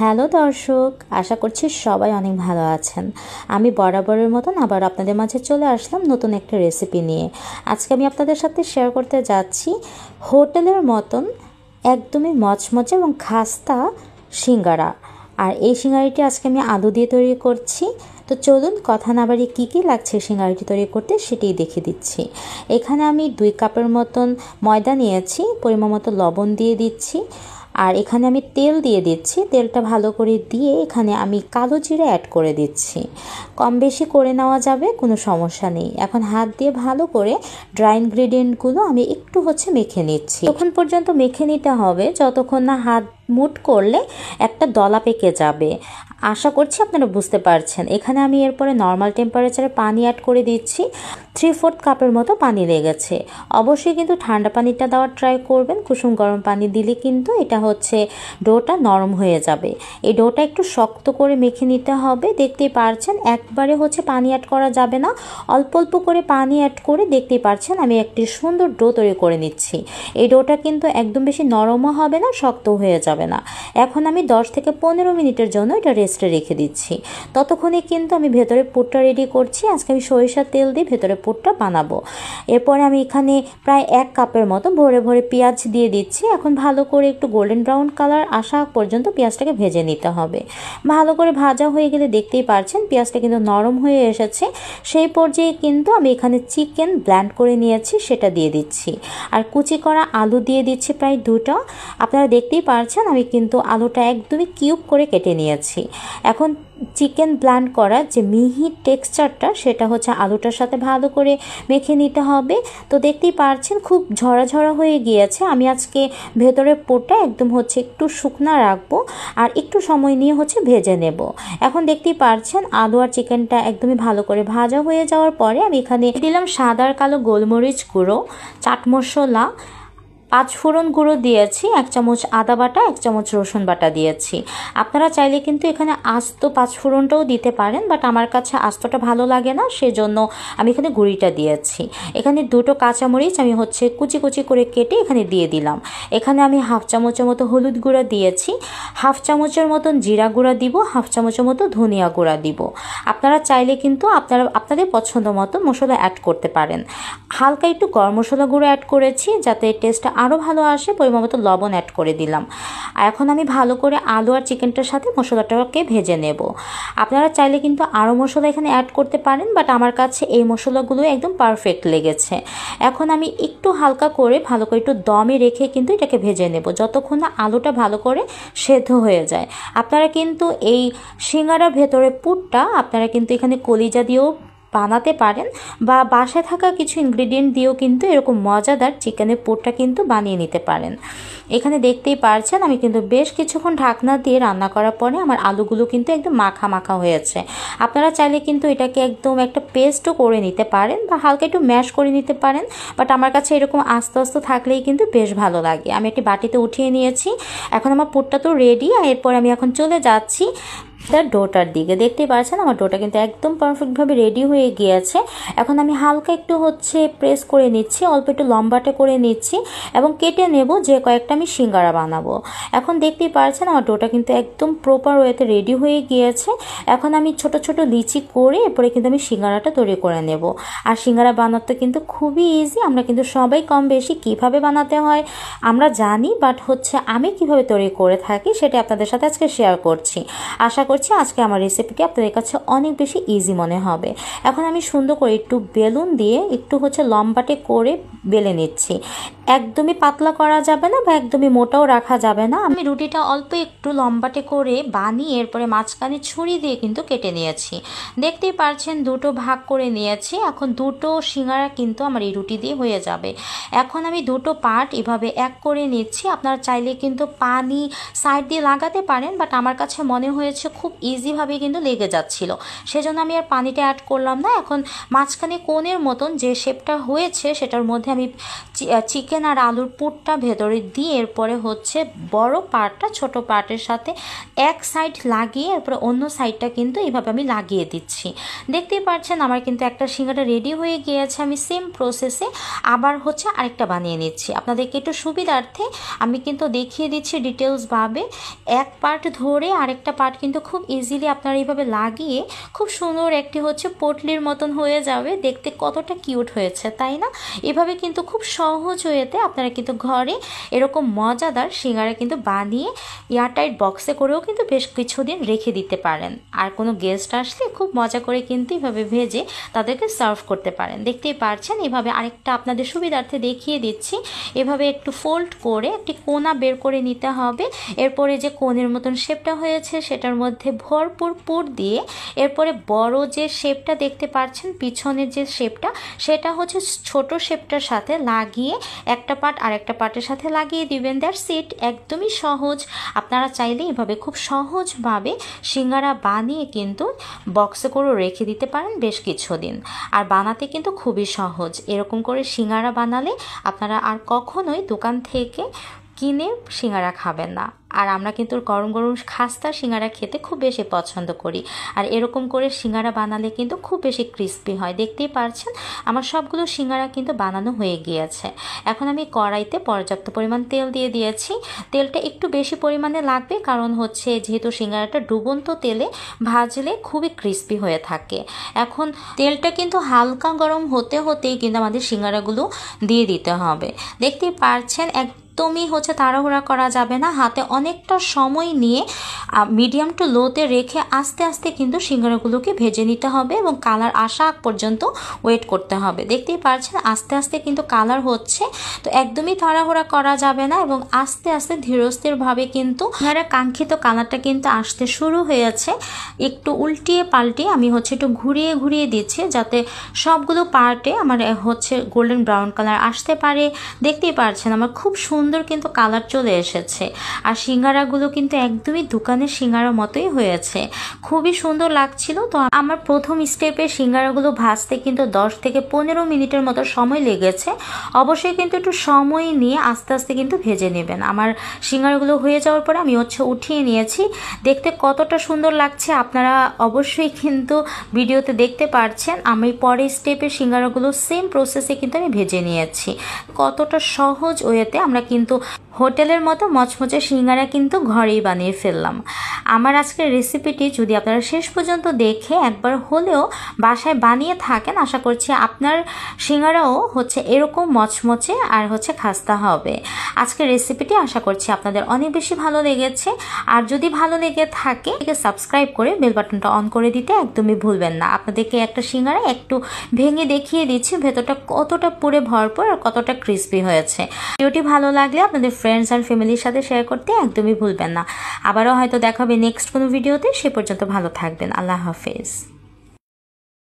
Hello দর্শক, আশা করছি সবাই অনেক ভালো আছেন। আমি বরাবরের মতন আবার আপনাদের মাঝে চলে আসলাম নতুন একটা রেসিপি নিয়ে। আজকে আমি আপনাদের সাথে শেয়ার করতে যাচ্ছি হোটেলের মতন একদমই মচমচে এবং খাস্তা সিঙ্গারা। আর এই সিঙ্গারিটি আজকে আমি আলু দিয়ে তৈরি করছি। তো চলুন কথা না বাড়িয়ে কী কী লাগছে সিঙ্গারিটি তৈরি করতে সেটাই দেখিয়ে দিচ্ছি। এখানে আমি 2 কাপের মতন ময়দা নিয়েছি, পরিমাণ মতো লবণ দিয়ে দিচ্ছি। আর এখানে আমি তেল দিয়ে দিচ্ছি। তেলটা ভালো করে দিয়ে এখানে আমি কালো জিরা অ্যাড করে দিচ্ছি। কম বেশি করে নেওয়া যাবে, কোনো সমস্যা নেই। এখন হাত দিয়ে ভালো করে ড্রাই ইনগ্রেডিয়েন্টগুলো আমি একটু মেখে নিচ্ছি। তখন পর্যন্ত মেখে নিতে হবে যতক্ষণ না হাত মুট করলে একটা দলা পেকে যাবে। আশা করছি আপনারা বুঝতে পারছেন। এখানে আমি এরপরে নর্মাল টেম্পারেচারে পানি অ্যাড করে দিচ্ছি। 3/4 কাপের মতো পানি লেগেছে। অবশ্যই কিন্তু ঠান্ডা পানিটা দেওয়ার ট্রাই করবেন। কুসুম গরম পানি দিলে কিন্তু এটা ডোটা নরম হয়ে যাবে। এই ডোটা একটু শক্ত করে মেখে নিতে হবে। দেখতেই পারছেন একবারে পানি অ্যাড করা যাবে না, অল্প অল্প করে পানি অ্যাড করে দেখতেই পারছেন আমি একটি সুন্দর ডো তৈরি করে নিচ্ছি। এই ডোটা কিন্তু একদম বেশি নরমও হবে না, শক্ত হয়ে যাবে না। এখন আমি 10 থেকে 15 মিনিটের জন্য এটা রেস্টে রেখে দিচ্ছি। ততক্ষণে কিন্তু আমি ভেতরে পুরটা রেডি করছি। আজকে আমি সরিষার তেল দিয়ে ভেতরে পুরটা বানাবো। এরপরে আমি এখানে প্রায় 1 কাপের মতো ভরে ভরে পেঁয়াজ দিয়ে দিচ্ছি। এখন ভালো করে একটু গোল্ডেন ব্রাউন কালার আসা পর্যন্ত পেঁয়াজটাকে ভেজে নিতে হবে। ভালো করে ভাজা হয়ে গেলে দেখতেই পারছেন পেঁয়াজটা কিন্তু নরম হয়ে এসেছে। সেই পর্যায়ে কিন্তু আমি এখানে চিকেন ব্লেন্ড করে নিয়েছি, সেটা দিয়ে দিচ্ছি। আর কুচি করা আলু দিয়ে দিচ্ছি প্রায় 2টা। আপনারা দেখতেই পারছেন আমি কিন্তু আলুটা একদমই কিউব করে কেটে নিয়েছি। এখন চিকেন ব্লেন্ড করা যে মিহি টেক্সচারটা সেটা আলুটার সাথে ভালো করে মেখে নিতে হবে। তো দেখতেই পারছেন খুব ঝরা ঝরা হয়ে গিয়েছে। আমি আজকে ভেতরের পুরটা একদম একটু শুকনা রাখবো আর একটু সময় নিয়ে ভেজে নেব। এখন দেখতেই পারছেন আলু আর চিকেনটা একদমই ভালো করে ভাজা হয়ে যাওয়ার পরে আমি এখানে দিলাম সাদা আর কালো গোলমরিচ গুঁড়ো, চাট মশলা, 5 ফোড়ন গুঁড়ো দিয়েছি, 1 চামচ আদা বাটা, 1 চামচ রসুন বাটা দিয়েছি। আপনারা চাইলে কিন্তু এখানে আস্ত 5 ফোড়নটাও দিতে পারেন, বাট আমার কাছে আস্তটা ভালো লাগে না, সেজন্য আমি এখানে গুঁড়িটা দিয়েছি। এখানে 2টো কাঁচামরিচ আমি কুচি কুচি করে কেটে এখানে দিয়ে দিলাম। এখানে আমি 1/2 চামচের মতো হলুদ গুঁড়া দিয়েছি, 1/2 চামচের মতন জিরা গুঁড়া দিব, 1/2 চামচের মতো ধনিয়া গুঁড়া দিব। আপনারা চাইলে কিন্তু আপনাদের পছন্দ মতো মশলা অ্যাড করতে পারেন। হালকা একটু গরম মশলা গুঁড়ো অ্যাড করেছি যাতে টেস্টটা আরও ভালো আসে। পরিমাণ মতো লবণ অ্যাড করে দিলাম। এখন আমি ভালো করে আলু আর চিকেনটার সাথে মশলাটাকে ভেজে নেব। আপনারা চাইলে কিন্তু আরও মশলা এখানে অ্যাড করতে পারেন, বাট আমার কাছে এই মশলাগুলো একদম পারফেক্ট লেগেছে। এখন আমি একটু হালকা করে ভালো করে একটু দমে রেখে কিন্তু এটাকে ভেজে নেব যতক্ষণ না আলুটা ভালো করে সেদ্ধ হয়ে যায়। আপনারা কিন্তু এই সিঙ্গারার ভেতরে পুরটা আপনারা কিন্তু এখানে কলিজা দিয়েও বানাতে পারেন, বা বাসায় থাকা কিছু ইনগ্রেডিয়েন্ট দিয়েও কিন্তু এরকম মজাদার চিকেনের পুরটা কিন্তু বানিয়ে নিতে পারেন। এখানে দেখতেই পারছেন আমি কিন্তু বেশ কিছুক্ষণ ঢাকনা দিয়ে রান্না করার পরে আমার আলুগুলো কিন্তু একদম মাখা মাখা হয়েছে। আপনারা চাইলে কিন্তু এটাকে একদম একটা পেস্টও করে নিতে পারেন বা হালকা একটু ম্যাশ করে নিতে পারেন, বাট আমার কাছে এরকম আস্তে আস্তে থাকলেই কিন্তু বেশ ভালো লাগে। আমি একটি বাটিতে উঠিয়ে নিয়েছি। এখন আমার পুরটা তো রেডি। আর এরপর আমি এখন চলে যাচ্ছি তার ডোটার দিকে। দেখতেই পাচ্ছেন আমার ডোটা কিন্তু একদম পারফেক্টভাবে রেডি হয়ে গিয়েছে। এখন আমি হালকা একটু প্রেস করে নিচ্ছি, অল্প একটু লম্বাটে করে নিচ্ছি এবং কেটে নেব যে কয়েকটা আমি সিঙ্গারা বানাবো। এখন দেখতেই পাচ্ছেন আমার ডোটা কিন্তু একদম প্রপার ওয়েতে রেডি হয়ে গিয়েছে। এখন আমি ছোট ছোট লিচি করে এরপরে কিন্তু আমি সিঙ্গারাটা তৈরি করে নেব। আর সিঙ্গারা বানাতে কিন্তু খুবই ইজি। আমরা কিন্তু সবাই কম বেশি কিভাবে বানাতে হয় আমরা জানি, বাট আমি কিভাবে তৈরি করে থাকি সেটা আপনাদের সাথে আজকে শেয়ার করছি। আশা করছি আজকে আমার রেসিপিটি আপনাদের কাছে অনেক বেশি ইজি মনে হবে। এখন আমি সুন্দর করে একটু বেলুন দিয়ে একটু লম্বাটে করে বেলে নিচ্ছি। একদমই পাতলা করা যাবে না বা একদমই মোটাও রাখা যাবে না। আমি রুটিটা অল্প একটু লম্বাটে করে বানিয়ে এরপরে মাঝখানে ছুরি দিয়ে কিন্তু কেটে নিয়েছি। দেখতেই পারছেন 2টো ভাগ করে নিয়েছি। এখন 2টো সিঙ্গারা কিন্তু আমার এই রুটি দিয়ে হয়ে যাবে। এখন আমি 2টো পার্ট এভাবে এক করে নিচ্ছি। আপনারা চাইলে কিন্তু পানি সাইড দিয়ে লাগাতে পারেন, বাট আমার কাছে মনে হয়েছে খুব খুব ইজিভাবে কিন্তু লেগে যাচ্ছিল, সেজন্য আমি আর পানিটা অ্যাড করলাম না। এখন মাঝখানে কোণের মতন যে শেপটা হয়েছে সেটার মধ্যে আমি চিকেন আর আলুর পুরটা ভেতরে দিয়ে এরপরে হচ্ছে বড় পার্টটা ছোট পার্টের সাথে এক সাইড লাগিয়ে এরপরে অন্য সাইডটা কিন্তু এইভাবে আমি লাগিয়ে দিচ্ছি। দেখতেই পাচ্ছেন আমার কিন্তু একটা সিঙ্গারা রেডি হয়ে গিয়েছে। আমি সেম প্রসেসে আবার হচ্ছে আরেকটা বানিয়ে নিচ্ছি। আপনাদেরকে একটু সুবিধার্থে আমি কিন্তু দেখিয়ে দিচ্ছি ডিটেলসভাবে। এক পার্ট ধরে আরেকটা পার্ট কিন্তু খুব ইজিলি আপনারা এইভাবে লাগিয়ে খুব সুন্দর একটি হচ্ছে পটলির মতন হয়ে যাবে। দেখতে কতটা কিউট হয়েছে তাই না? এভাবে কিন্তু খুব সহজ ওয়েতে আপনারা কিন্তু ঘরে এরকম মজাদার সিঙ্গারা কিন্তু বানিয়ে এয়ারটাইট বক্সে করেও কিন্তু বেশ কিছুদিন রেখে দিতে পারেন। আর কোনো গেস্ট আসলে খুব মজা করে কিন্তু এভাবে ভেজে তাদেরকে সার্ভ করতে পারেন। দেখতেই পারছেন এভাবে আরেকটা আপনাদের সুবিধার্থে দেখিয়ে দিচ্ছি। এভাবে একটু ফোল্ড করে একটি কোনা বের করে নিতে হবে। এরপরে যে কোণের মতন শেপটা হয়েছে সেটার মধ্যে ভরপুর পুর দিয়ে এরপরে বড় যে শেপটা দেখতে পাচ্ছেন পিছনের যে শেপটা সেটা হচ্ছে ছোট শেপটার সাথে লাগিয়ে একটা পার্ট আরেকটা পার্টের সাথে লাগিয়ে দিবেন। দ্যাটস ইট, একদমই সহজ। আপনারা চাইলে এভাবে খুব সহজভাবে সিঙ্গারা বানিয়ে কিন্তু বক্সে করে রেখে দিতে পারেন বেশ কিছুদিন। আর বানাতে কিন্তু খুবই সহজ। এরকম করে সিঙ্গারা বানালে আপনারা আর কখনোই দোকান থেকে কিনে সিঙ্গারা খাবেন না। আর আমরা কিন্তু গরম গরম খাস্তা সিঙ্গারা খেতে খুব বেশি পছন্দ করি। আর এরকম করে সিঙ্গারা বানালে কিন্তু খুব বেশি ক্রিস্পি হয়। দেখতেই পারছেন আমার সবগুলো সিঙ্গারা কিন্তু বানানো হয়ে গিয়েছে। এখন আমি কড়াইতে পর্যাপ্ত পরিমাণ তেল দিয়ে দিয়েছি। তেলটা একটু বেশি পরিমাণে লাগবে, কারণ হচ্ছে যেহেতু সিঙ্গারাটা ডুবন্ত তেলে ভাজলে খুবই ক্রিস্পি হয়ে থাকে। এখন তেলটা কিন্তু হালকা গরম হতে হতেই কিন্তু আমাদের সিঙ্গারাগুলো দিয়ে দিতে হবে। দেখতেই পারছেন একদমই হচ্ছে তাড়াহুড়া করা যাবে না। হাতে অনেকটা সময় নিয়ে মিডিয়াম টু লোতে রেখে আস্তে আস্তে কিন্তু সিঙ্গারাগুলোকে ভেজে নিতে হবে এবং কালার আসা পর্যন্ত ওয়েট করতে হবে। দেখতেই পারছেন আস্তে আস্তে কিন্তু কালার হচ্ছে, তো একদমই তাড়াহুড়া করা যাবে না এবং আস্তে আস্তে ধীরস্থিরভাবে কিন্তু কাঙ্ক্ষিত কালারটা কিন্তু আসতে শুরু হয়েছে। একটু উল্টিয়ে পাল্টিয়ে আমি হচ্ছে একটু ঘুরিয়ে ঘুরিয়ে দিচ্ছি যাতে সবগুলো পার্টে আমার হচ্ছে গোল্ডেন ব্রাউন কালার আসতে পারে। দেখতেই পারছেন আমার খুব সুন্দর কিন্তু কালার চলে এসেছে। আর সিঙ্গারাগুলো কিন্তু একদমই দোকানের সিঙ্গারার মতোই হয়েছে, খুবই সুন্দর লাগছিল। তো আমার প্রথম স্টেপে সিঙ্গারাগুলো ভাজতে কিন্তু 10 থেকে 15 মিনিটের মতো সময় লেগেছে। অবশ্যই কিন্তু একটু সময় নিয়ে আস্তে আস্তে কিন্তু ভেজে নেবেন। আমার সিঙ্গারাগুলো হয়ে যাওয়ার পরে আমি হচ্ছে উঠিয়ে নিয়েছি। দেখতে কতটা সুন্দর লাগছে আপনারা অবশ্যই কিন্তু ভিডিওতে দেখতে পারছেন। আমি পরের স্টেপে সিঙ্গারাগুলো সেম প্রসেসে কিন্তু আমি ভেজে নিয়েছি। কতটা সহজ ওয়েতে আমরা কিন্তু হোটেলের মতো মচমচে সিঙ্গারা কিন্তু ঘরেই বানিয়ে ফেললাম। আমার আজকের রেসিপিটি যদি আপনারা শেষ পর্যন্ত দেখে একবার হলেও বাসায় বানিয়ে থাকেন, আশা করছি আপনার সিঙ্গারাও হচ্ছে এরকম মচমচে আর হচ্ছে খাস্তা হবে। আজকের রেসিপিটি আশা করছি আপনাদের অনেক বেশি ভালো লেগেছে। আর যদি ভালো লেগে থাকে সাবস্ক্রাইব করে বেল বাটনটা অন করে দিতে একদমই ভুলবেন না। আপনাদেরকে একটা সিঙ্গারা একটু ভেঙে দেখিয়ে দিচ্ছি ভেতরটা কতটা পুরে ভরপুর আর কতটা ক্রিস্পি হয়েছে। ভিডিওটি ভালো লাগলে আপনাদের ফ্রেন্ডস আর ফ্যামিলির সাথে শেয়ার করতে একদমই ভুলবেন না। আবারও হয়তো দেখা হবে নেক্সট কোনো ভিডিওতে। সে পর্যন্ত ভালো থাকবেন। আল্লাহ হাফেজ।